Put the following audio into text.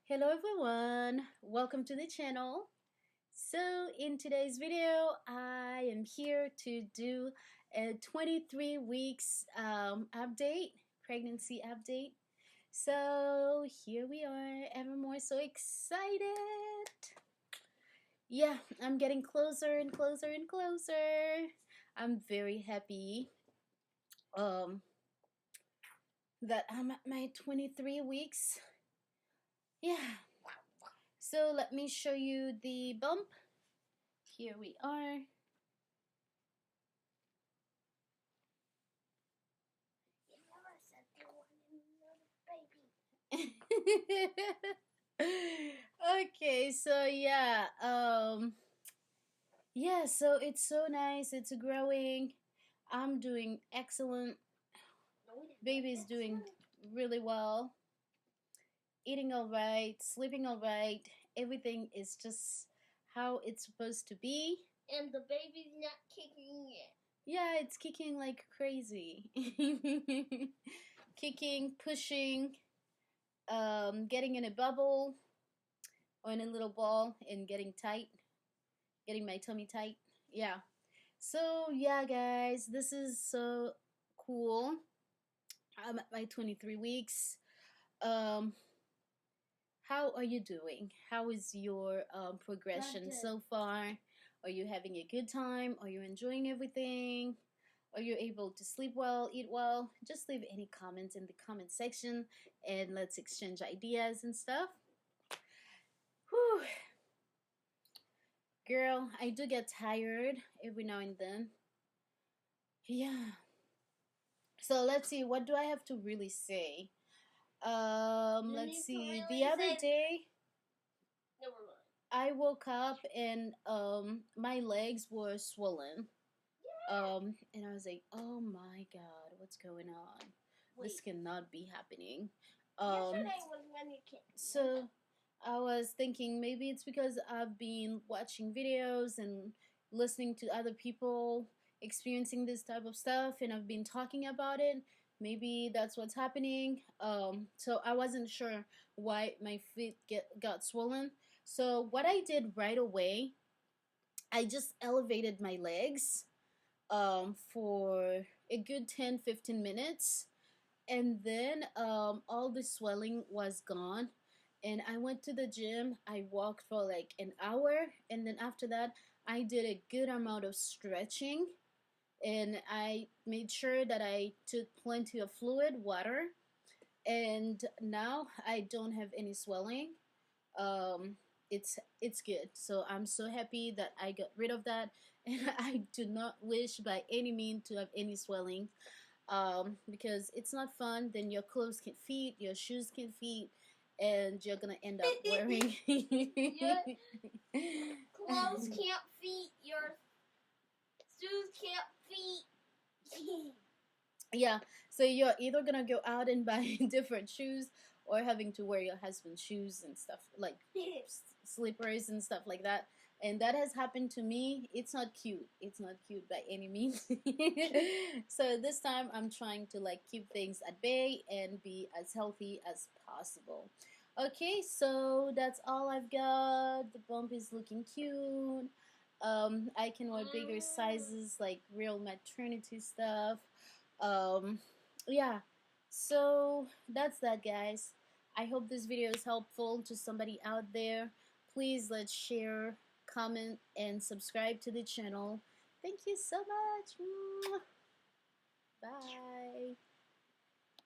Hello everyone, welcome to the channel. So in today's video, I am here to do a 23 weeks update, pregnancy update. So here we are, evermore so excited. Yeah, I'm getting closer and closer and closer. I'm very happy that I'm at my 23 weeks. Yeah. So let me show you the bump. Here we are. You never said you wanted another baby. Okay, so yeah, so it's so nice. It's growing. I'm doing excellent. Baby's doing really well. Eating all right, sleeping all right. Everything is just how it's supposed to be. And the baby's not kicking yet. Yeah, it's kicking like crazy. Kicking, pushing, getting in a bubble or in a little ball and getting tight, getting my tummy tight. Yeah. So, yeah, guys, this is so cool. I'm at my 23 weeks. Um, how are you doing? How is your progression so far? Are you having a good time? Are you enjoying everything? Are you able to sleep well, eat well? Just leave any comments in the comment section and let's exchange ideas and stuff. Whew. Girl, I do get tired every now and then. Yeah. So let's see, what do I have to really say? Let's see. The other day, Never mind. I woke up and my legs were swollen. And I was like, oh my god, what's going on? This cannot be happening. Yesterday was when you came. So I was thinking maybe it's because I've been watching videos and listening to other people experiencing this type of stuff and I've been talking about it. Maybe that's what's happening. So I wasn't sure why my feet got swollen. So what I did right away, I just elevated my legs for a good 10-15 minutes and then all the swelling was gone and I went to the gym. I walked for like an hour and then after that I did a good amount of stretching and I made sure that I took plenty of fluid water and now I don't have any swelling. um, it's good, so I'm so happy that I got rid of that and I do not wish by any means to have any swelling, because it's not fun. Then your clothes can fit, your shoes can fit, and you're gonna end up wearing Your clothes can't fit. Your shoes can't fit. Yeah, so you're either gonna go out and buy different shoes or having to wear your husband's shoes and stuff like slippers and stuff like that. And that has happened to me. It's not cute. It's not cute by any means. So this time I'm trying to like keep things at bay and be as healthy as possible. Okay, so that's all I've got. The bump is looking cute. I can wear bigger sizes like real maternity stuff. um yeah, so that's that, guys. I hope this video is helpful to somebody out there. Please let's share, comment, and subscribe to the channel. Thank you so much. Bye.